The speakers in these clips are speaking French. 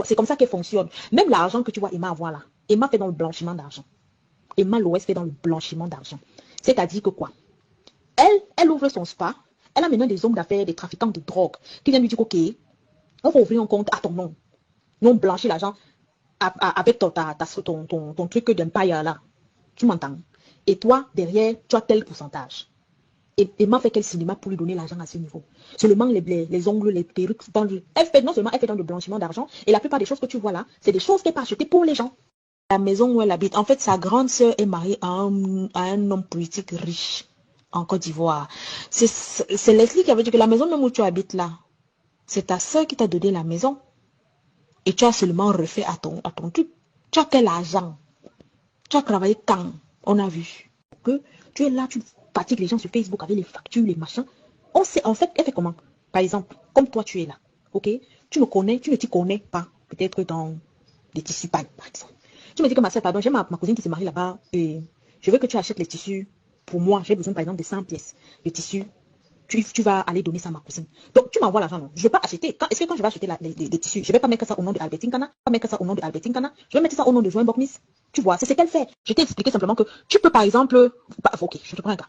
C'est comme ça qu'elle fonctionne. Même l'argent que tu vois Emma avoir là, Emma fait dans le blanchiment d'argent. Emma Loès fait dans le blanchiment d'argent. C'est-à-dire que quoi? Elle ouvre son spa. Elle a maintenant des hommes d'affaires, des trafiquants de drogue qui viennent lui dire, ok, on va ouvrir un compte à ton nom. Nous, on blanchit l'argent avec ton truc d'empire là. Tu m'entends? Et toi, derrière, tu as tel pourcentage. Et Emma fait quel cinéma pour lui donner l'argent à ce niveau? Seulement les ongles, les perruques. Non seulement elle fait dans le blanchiment d'argent, et la plupart des choses que tu vois là, c'est des choses qu'elle peut acheter pour les gens. La maison où elle habite, en fait, sa grande sœur est mariée à un homme politique riche en Côte d'Ivoire. C'est Leslie qui avait dit que la maison même où tu habites là, c'est ta sœur qui t'a donné la maison. Et tu as seulement refait à ton truc. Tu as quel argent? Tu as travaillé quand? On a vu que tu es là, tu fatigues les gens sur Facebook avec les factures, les machins. On sait, en fait, elle fait comment? Par exemple, comme toi, tu es là, ok? Tu me connais, tu ne t'y connais pas, peut-être dans des tissus pailles, par exemple. Tu me dis que ma soeur, pardon, j'ai ma cousine qui s'est mariée là-bas et je veux que tu achètes les tissus pour moi. J'ai besoin, par exemple, de 100 pièces de tissus. Tu vas aller donner ça à ma cousine. Donc, tu m'envoies l'argent, non? Je ne vais pas acheter. Est-ce que quand je vais acheter les tissus, je ne vais pas mettre ça au nom de Albertine Kana, pas mettre ça au nom de Albertine Kana, je vais mettre ça au nom de Joanne Bokmis. Tu vois, c'est ce qu'elle fait. Je t'ai expliqué simplement que tu peux, par exemple, ok, je te prends un cas.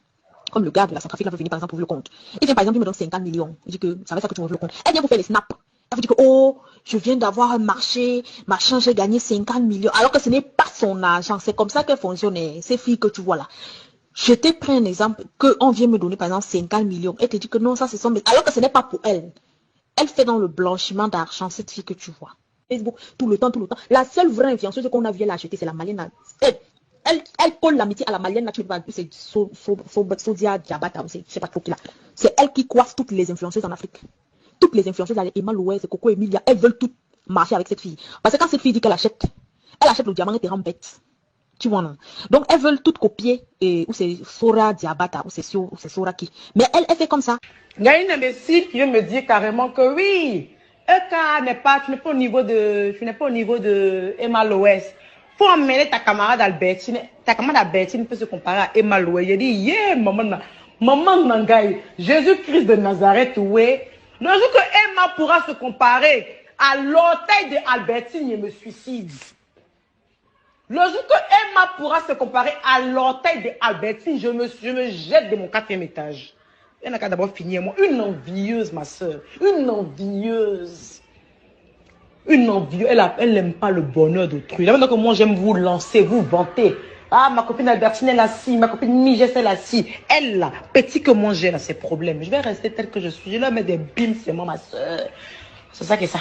Comme le gars de la Centrafrique, là, veut venir, par exemple, ouvrir le compte. Il vient, par exemple, il me donne 50 millions. Il dit que ça va ça que tu ouvres le compte. Elle vient vous faire les snaps. Elle vous dit que, oh, je viens d'avoir un marché, machin, j'ai gagné 50 millions. Alors que ce n'est pas son argent. C'est comme ça qu'elle fonctionne. Ces filles que tu vois là. Je t'ai pris un exemple qu'on vient me donner, par exemple, 50 millions. Elle te dit que non, ça, c'est son... Alors que ce n'est pas pour elle. Elle fait dans le blanchiment d'argent, cette fille que tu vois. Facebook, tout le temps, tout le temps. La seule vraie influenceuse qu'on a vu l'acheter, c'est la Malienne. Elle colle l'amitié à la Malienne, tu vois, c'est Sodia Diabata, je ne sais pas trop qui là. C'est elle qui coiffe toutes les influenceuses en Afrique. Toutes les influenceuses, Emma Louez, Coco Emilia, elles veulent toutes marcher avec cette fille. Parce que quand cette fille dit qu'elle achète le diamant, elle te rend bête. Tu vois, non? Donc, elles veulent toutes copier, ou c'est Sora Diabata, ou c'est Sora qui. Mais elle fait comme ça. Il y a une imbécile qui vient me dire carrément que oui, EK n'est pas, tu n'es pas au niveau de Emma Loès. Faut emmener ta camarade Albertine. Ta camarade Albertine peut se comparer à Emma Loès. J'ai dit, yeah, maman Nangaï, Jésus-Christ de Nazareth, ouais. Le jour que Emma pourra se comparer à l'orteil de Albertine, je me suicide. Le jour que Emma pourra se comparer à l'orteil de Albertine, je me jette de mon 4e étage. Elle n'a qu'à d'abord finir, moi. Une envieuse, ma soeur. Une envieuse. Une envieuse. Elle n'aime pas le bonheur d'autrui. Là, maintenant que moi, j'aime vous lancer, vous vanter. Ah, ma copine Albertine, elle a si. Ma copine Migès, elle a si. Elle, là, petit que moi, j'ai là, ses problèmes. Je vais rester telle que je suis. Je leur mets des bimes, c'est moi, ma soeur. C'est ça qui est ça.